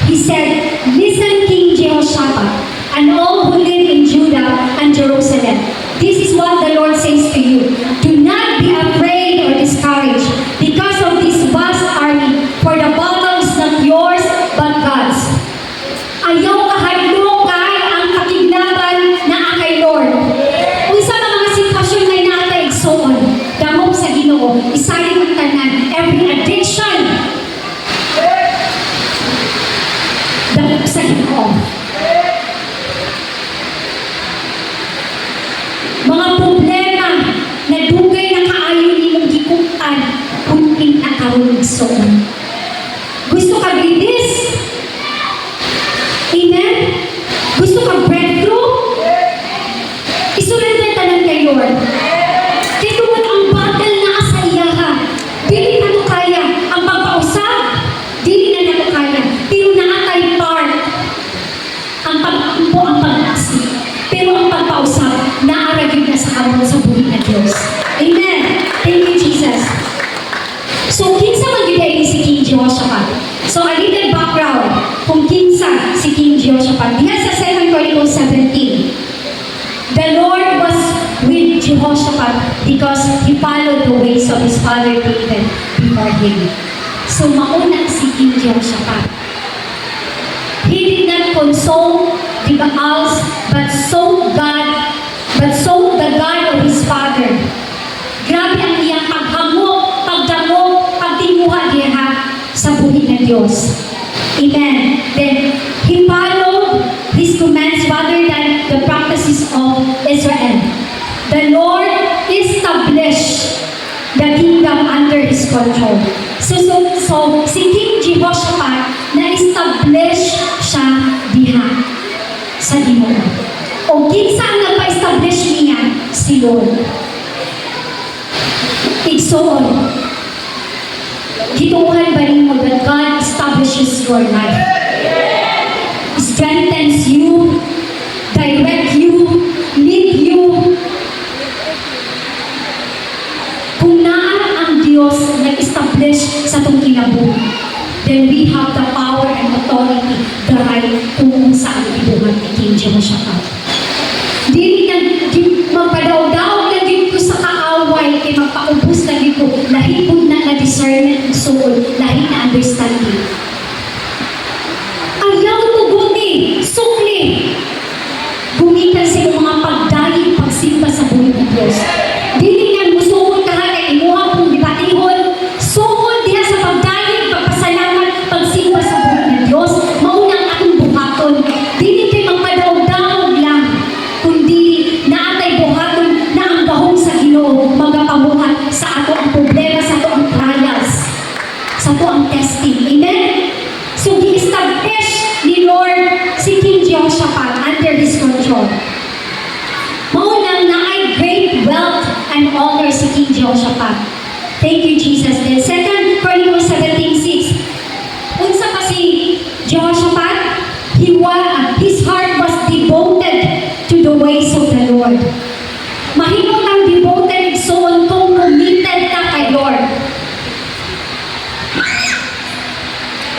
He said, "Listen, King Jehoshaphat, and all who live in Judah and Jerusalem. This is what the Lord says to you. Do not be afraid or discouraged because of this vast army, for the battle is not yours, but God's." Ayaw kahadlo kay ang pakiglaban na kay Lord. Kung sa mga sitwasyon na inaatay igsoon, damog sa Ginoo, isalig ang tanan, every addiction, damog sa Ginoo. aron igsoon. Gusto ka release? Amen? Gusto ka breakthrough? Isurrender tanan kay Lord. Kaya kung ang battle na asa iyaha, dili na to kaya. Ang pagpausap, dili na to kaya. Pero naatay part. Ang pag-ampo, ang pag-aksi. Pero ang pagpausap, naaragin na sa kamon sa buhay na Diyos. Amen. Thank you, Jesus. So, kinsa mag-ibay si King Jehoshaphat? So, a little background kung kinsa si King Jehoshaphat. Diyan sa 2 Chronicles 17, the Lord was with Jehoshaphat because he followed the ways of his father David before him. So, mauna si King Jehoshaphat. He did not console the Baals, but sought the God of his father. Grabe ang iyang paghamok, pagdamok, pagtinguha diha sa buhay ng Diyos. Amen. Then, he followed his commands rather than the practices of Israel. The Lord established the kingdom under his control. So si King Jehoshaphat, na-establish siya diha sa Ginoo. O kinsa ang nagpa-establish niya? Si Lord. Igsoon. Gituuhan ba rin mo that God establishes your life? Strengthens you, direct you, lead you. Kung naan ang Diyos nag-establish sa itong kinabuhi, then we have the power and authority, the right kung saan ibuhat ni King Jehoshaphat. Dili na magpadaw-daw na din ko sa kaaway kay magpaubos na din ko lahipod na discernment ng soul, lahi na understanding. Ayaw tuguti, sukli. Gumitan sa mga pagdayig pagsimba sa buhay ng Diyos. Dili nga musuon ka kay imuha kung dibatihon, suon diha sa pagdayig, pagpasalamat, pagsimba sa buhay ng Diyos. Maunang atong buhaton. Dili kay magpadaw-daw lang, kundi naatay buhaton na ang gahong sa Ginoo magapabuhat sa ato ang problema, sa ato ang trials, sa ato ang testing. Amen? So, gi-establish ni Lord si King Jehoshaphat under his control. Maunang naay great wealth and honor si King Jehoshaphat. Thank you, Jesus. Then, 2 Chronicles 17:6. Unsa pa si Jehoshaphat? His heart was devoted to the ways of the Lord. Mahimot ang devoted, so kung committed ka kay Lord.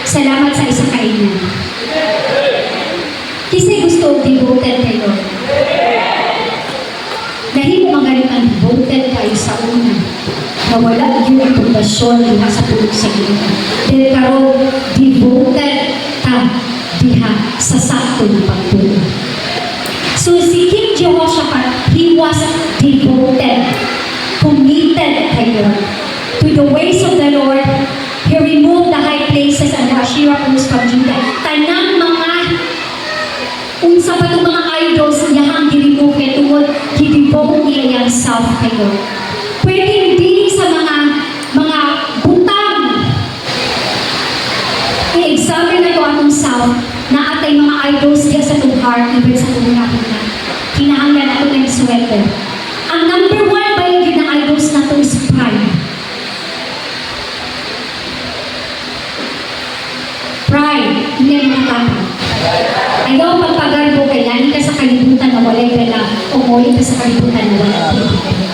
Salamat sa isa kainan. Kasi gusto devoted kay Lord. Dahil magaling ang devoted kayo sa una, na wala yung reputasyon diha sa tulog sa Ginoo. Dahil karon devoted ka diha sa sakto na pagtulog. So si King Jehoshaphat, he was devoted, committed kay Lord. To the ways of the Lord, he removed the high places and the Asherah poles from Judah. Tanang mga unsa pa itong mga idols niyahang gi-remove kay tungod gi-devote niya yung self kay Lord. Pwede hindi sa mga butang. I-examine na ito atong self na atay mga idols diya sa itong heart, even sa itong nakita. Kinahanglan na ito ng sweater. Ang number one ba yung gina-idols na ito is pride. Pride, hindi ang matapang. Ayaw pagpagarbo kay lani ka sa kalibutan na walay gala o muli ka sa kalibutan na walay gala.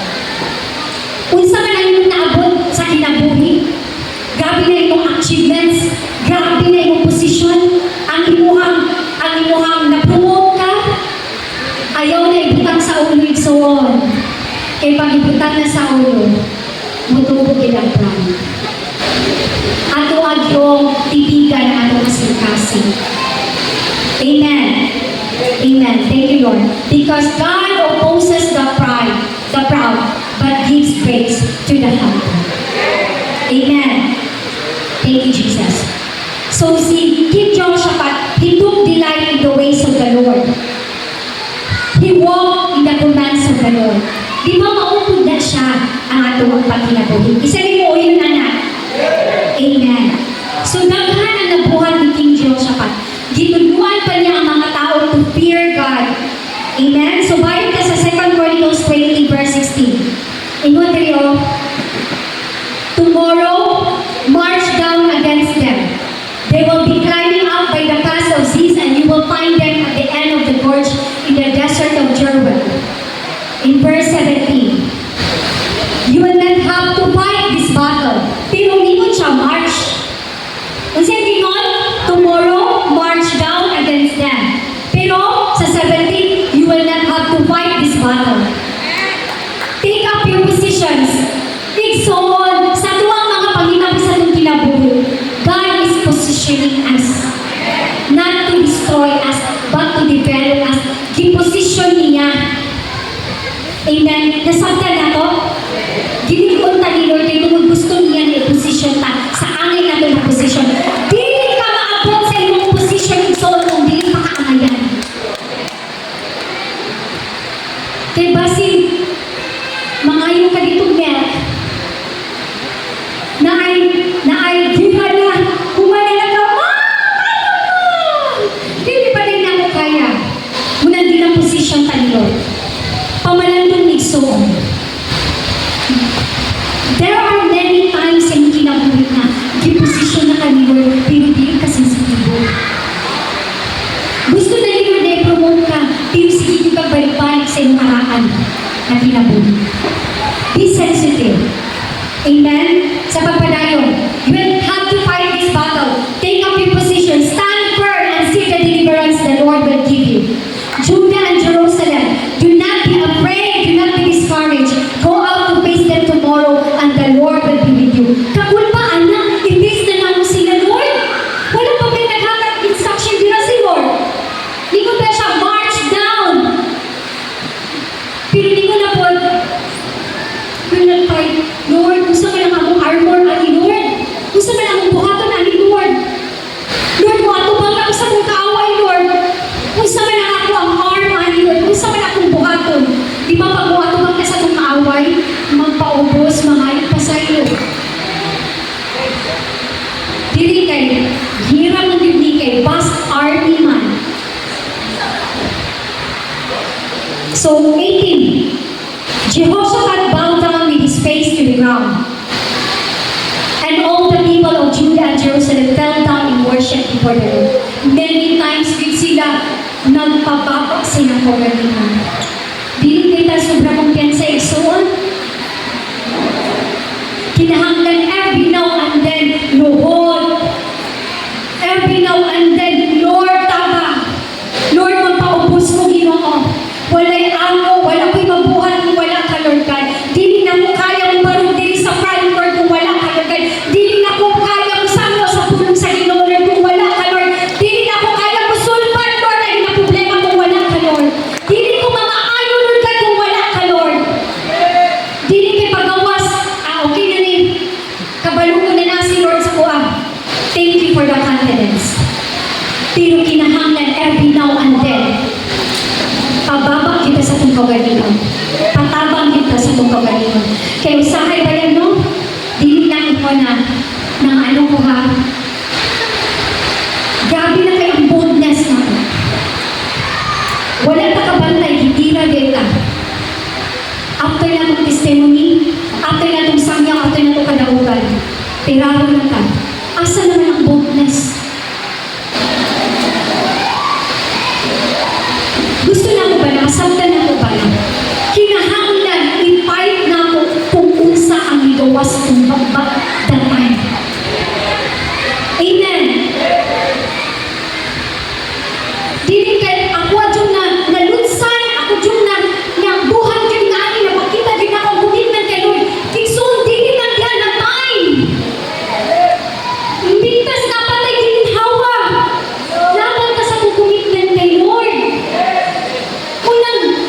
Unsa ka na yung naabot sa kinabuhi? Grabe na yung achievements, grabe na yung posisyon, ang imuhang na-promote ka, ayaw na ibutang sa ulo igsoon. Kaya pag ibutang na sa ulo, mutubog ilang pride. Ato yung titigan na ato kasing-kasing. Amen. Amen. Thank you, Lord. Because God opposes the proud, but gives grace to the humble. Amen. Thank you, Jesus. So si King Jehoshaphat, he took delight in the ways of the Lord. He walked in the commands of the Lord. Di ba maupod na siya ang atong pagkinabuhi? Isa rin mo yun, anak. Amen. So daghan ang nabuhat ni King Jehoshaphat. Gituduan pa niya ang mga tao to fear God. Amen. So bayan ka sa 2 Chronicles 20 verse 16. Ingon diri tomorrow march down against them. They will be climbing up by the pass of Ziz, and you will find them at the end of the gorge in the desert of Jeruel. In verse 17, you will not have to fight this battle. Pero hindi siya march. Kasi gingon, tomorrow march down against them. Pero sa 17, you will not have to fight this battle. Take up your positions. Igsoon, sa tuwang mga panginabi sa itong kinabuhi, God is positioning us. Not to destroy us, but to develop us. Giposition niya. Amen. Nasabtan na to? Ginikon ta ni Lord, kaya kung gusto niya na i-position ta sa angin natin na position. Dili ka maabot sa imong position igsoon kung dili pa kaangayan. Kaya basin, mangayon ka dito milk, na ay gihan na, kumana na ka, hindi pa rin ako kaya. Muna din ang position ta ni Lord. Pamalandong igsoon. There are many times sa yung kinabuhi na giposisyon na ka ni Lord, pero di ka sensitibo. Gusto na ni Lord na i-promote ka, pero sige ka balik-balik sa iyong araan na kinabuhi. Be sensitive. Amen? Sa pagpadayon, you will have to fight this battle. Take up your position. Stand firm and see the deliverance the Lord will give you. Judah and Jerusalem, do not be afraid, do not be discouraged. Go out to face them tomorrow and the Lord will be with you. Kakul pa, anak, i-face na lang mo sila, Lord. Wala pa may naghatag instruction din na si Lord. Hindi ko pa siya march down. Pero hindi ko na po, nag-fight, Lord, gusto ka lang akong armor, ani Lord. Gusto ka lang akong buhaton, ani Lord. Lord, mo ato bang ako sa mong kaaway, Lord. Gusto ka lang ako ang arm, ani Lord. Gusto ka lang akong buhaton. Di ba pag mo ato bang ka sa mong kaaway, magpaubos, mangalit pa sa iyo. Dili kay, hirang ng dili kay, vast army man. So, 18. Jehoshaphat bowed down with his face to the ground. And all the people of Judah and Jerusalem fell down in worship before the Lord. Many times din sila nagpapapa sa ilang kagalingan. Dili kita sobrang kumpiyansa igsoon. Kinahanglan every now and then, Lord. Every now and then, Lord, tama. Lord, magpaubos mo, Ginoo. Wala'y amo, wala ko'y mabuhat kung wala ka, Lord God. Dili na mo kaya mo barong diri sa front, Lord, kung wala ka, Lord God. Dili na ko kaya mo sango sa pulong sa Ginoo, Lord, kung wala ka, Lord. Dili na ko kaya mo sulpan, Lord, ay na problema kung wala ka, Lord. Dili ko mamaayo, Lord God, kung wala ka, Lord. Dili kay pagawas, okay na ni, kabalo ko na na si Lord sa kuha. Thank you for the confidence. Pero kinahanglan every now and then, pababa kita sa itong kagalingon. Patabang kita sa itong kagalingon. Kaya usahay ba yan, no? Dili lang ko na ng ano ko ha. Grabe na kayo ang boldness na ko. Wala na kabantay, hitira dita. After na itong testimony, after na itong samyang, after na itong kadaugan, piraro na ka. Asa naman ang boldness? Gusto na ko ba na? Sabta na ko ba na? Kinahanglan, i-fight na ko kung unsa ang igawas kong bagbag datay. Amen. Dili kay ako adjong na nalunsan, ako adjong na buhat yung nani na makita din ako ang commitment kay Lord. Kiksun, dili na diyan na time. Imbintas na patay gininhawa. Laban ka sa kong commitment kay Lord. Unang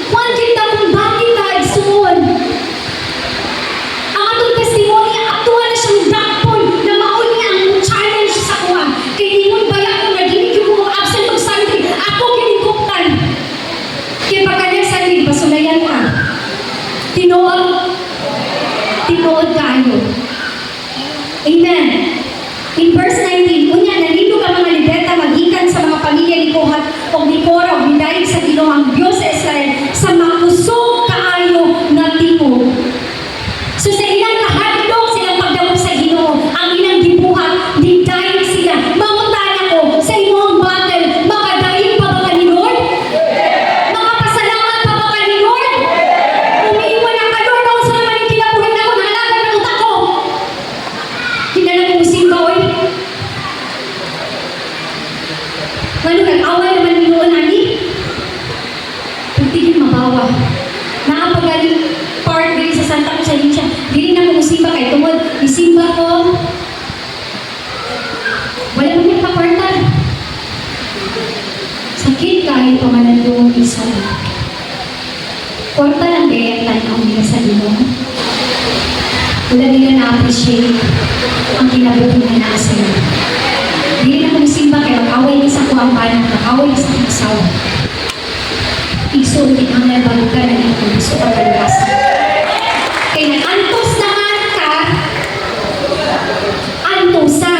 halimbawa, nakapagaling part din sa Santa Cruz, siya, dili na ko musimba kay tungod, isimba ko, wala mo yung pakwarta. Sakit kahit pa man ang isa. Kwarta lang kaya tanaw nila sa ilo. Wala nila na-appreciate ang kinabuhi na nasa iyo. Dili na ko musimba kay mag-away ni sa kuwampan, mag-away sa isaw. Isulti ang nabalugan na ito gusto ka kalagasan. Kaya nag-antos naman ka, antosa.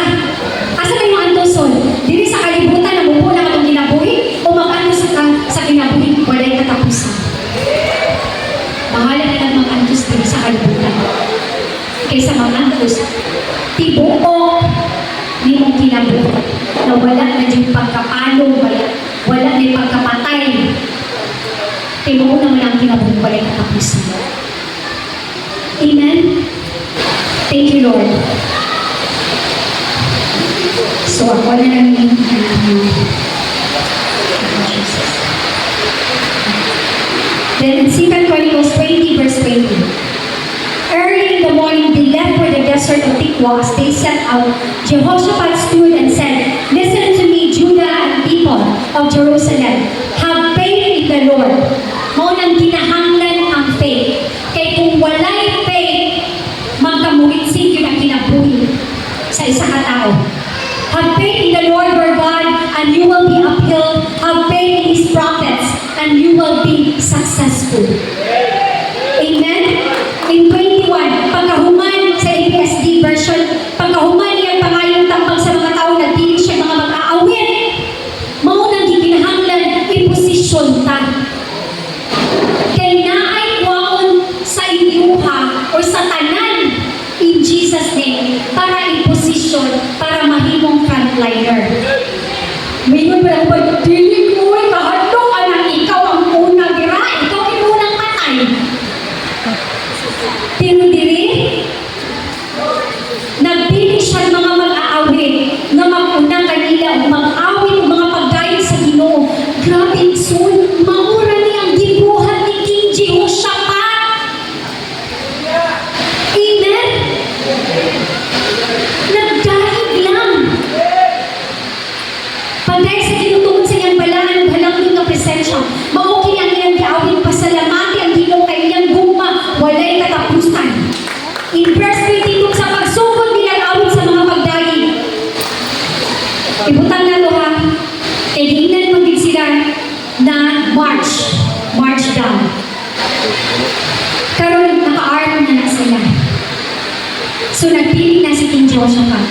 Asa kayo mga antoson? Dili sa kalibutan na buo na katong kinabuhi o mag-antos ka sa kinabuhi, walay katapusan. Bahala na lang mag-antos dili sa kalibutan. Kaysa mag-antos, tibuo ni mong kinabuhi na wala na yung pagkapalo, wala na yung pagkapatay. Tibuo naman ang kinabuhi, walay katapusan. Amen? Thank you, Lord. So, ako na lang yung Jesus. Then, 2 Chronicles 20, verse 20. Early in the morning, they left for the desert of Tikwa. As they set out, Jehoshaphat stood and said, "Listen to me, Judah and people of Jerusalem. Have faith in the Lord." Maunang kinahanglan ang faith. Kaya kung walay faith, magkamuhitsig yun ang kinabuhi sa isa katao. Have faith in the Lord your God, and you will be upheld. Have faith in His prophets, and you will be successful. Amen? In 21, pagkahuman sa APSD version, pagkahuman niyang pangayong tampang sa mga tao na dili siya mga mag-aawin, maunang gikinahanglan iposisyon ta. Kaya naay kuwaon sa inyuha o sa tanan in Jesus' name para iposisyon, para mahimong frontliner. Mayroon ba lang ba, dili ko ay kahadlok anang ikaw ang unang dira, ikaw ang unang patay. Tinudiri, nagpili siya mga mag-aawit na mag-unang kanila o mag-awit o mga pagdayon sa Ginoo. Grabe, soon, maura niyang gibuhat ni King Jehoshaphat. Amen? Nagdahig lang. Pagdahil sa tinutungod sa iyang balaan, halang din ng presensya, maukay ang iyang giawit, pasalamati ang Ginoo kay iyang gugma, walay katapusan. In verse 22, sa pagsugod nilang awit sa mga pagdahig, ibutang na to ha, kay diinan magiging sila na march down. Karon naka-arm na sila. So nagpili na si King Jehoshaphat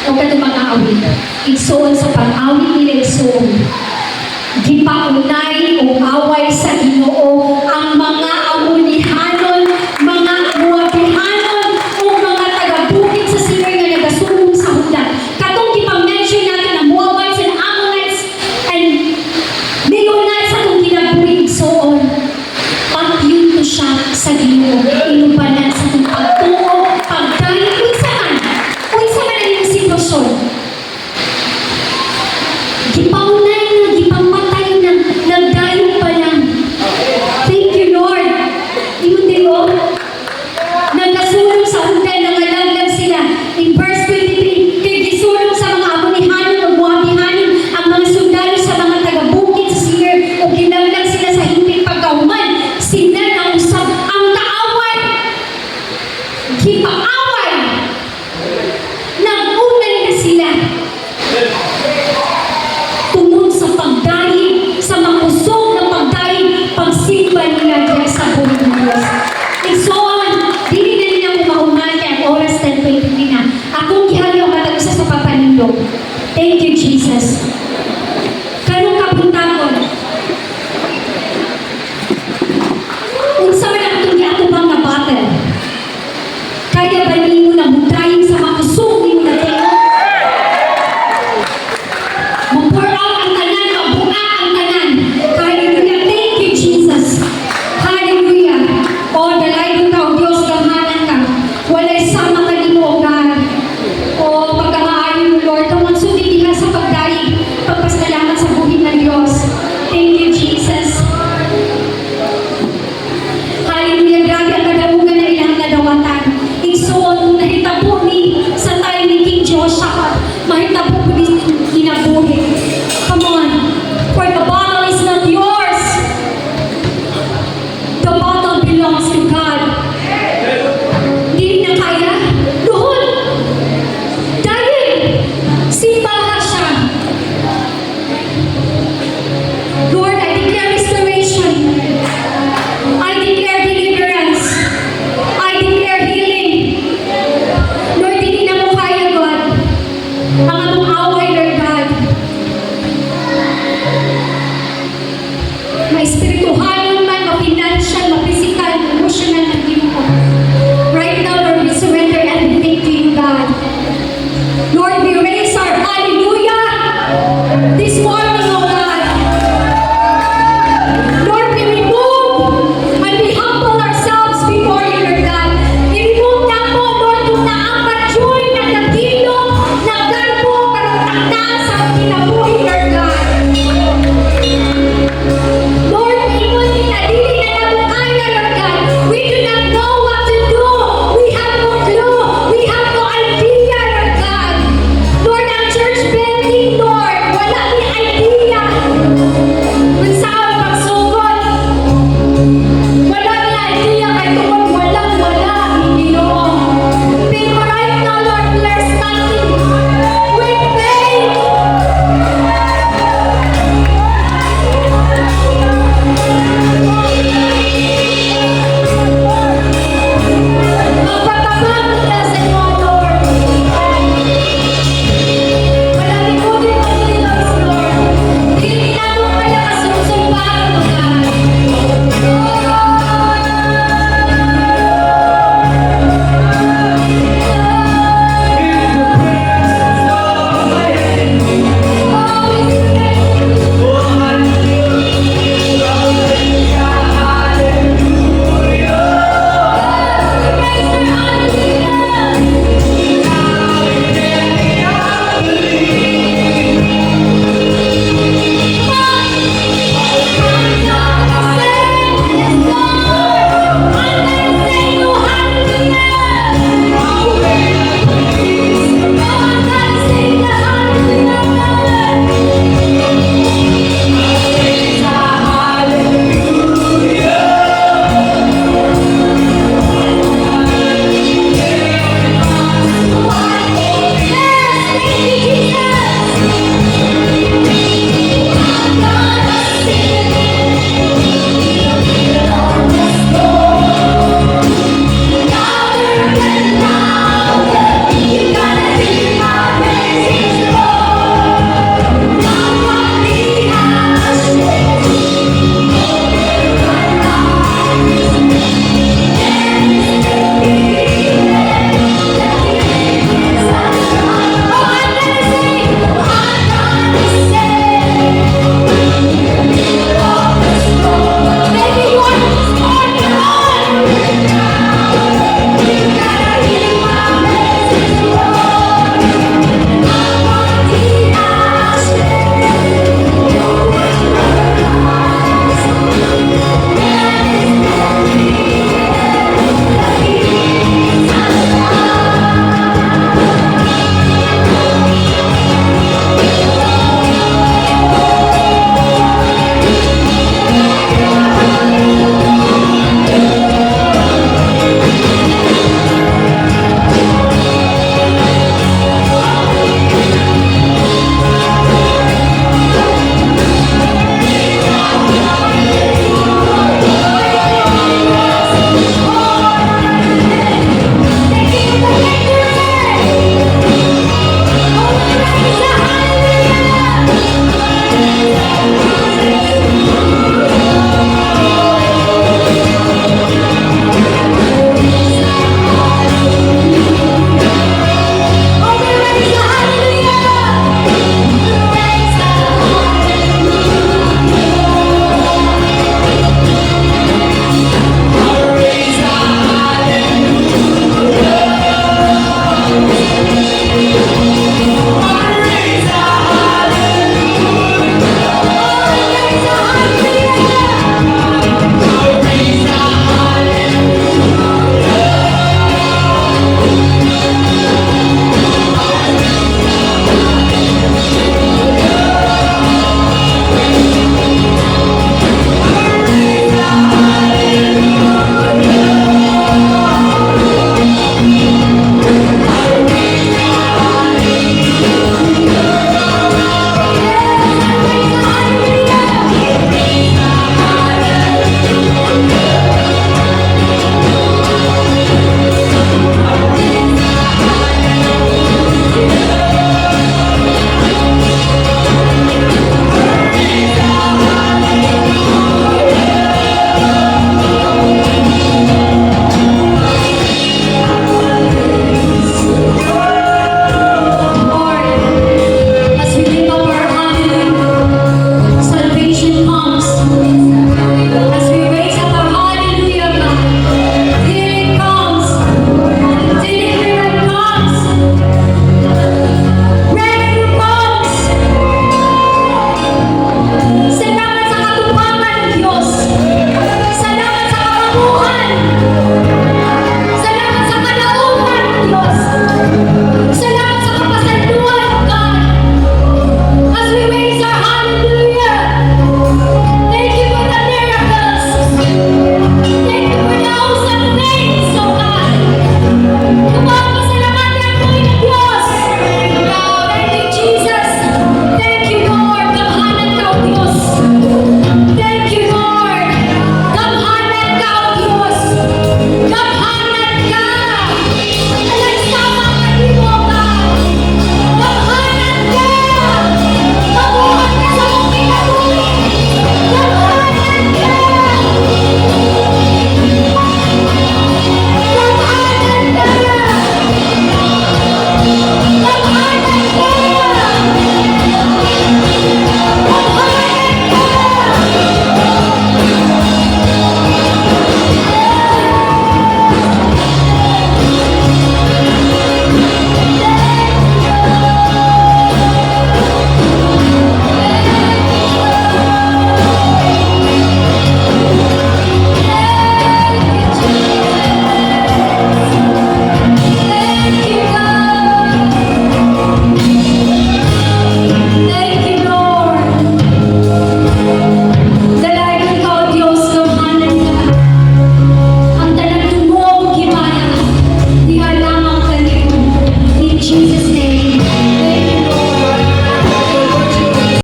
o kato mag-aawit. Igsuon sa pag-awit nila igsuon. Gipaunay o away sa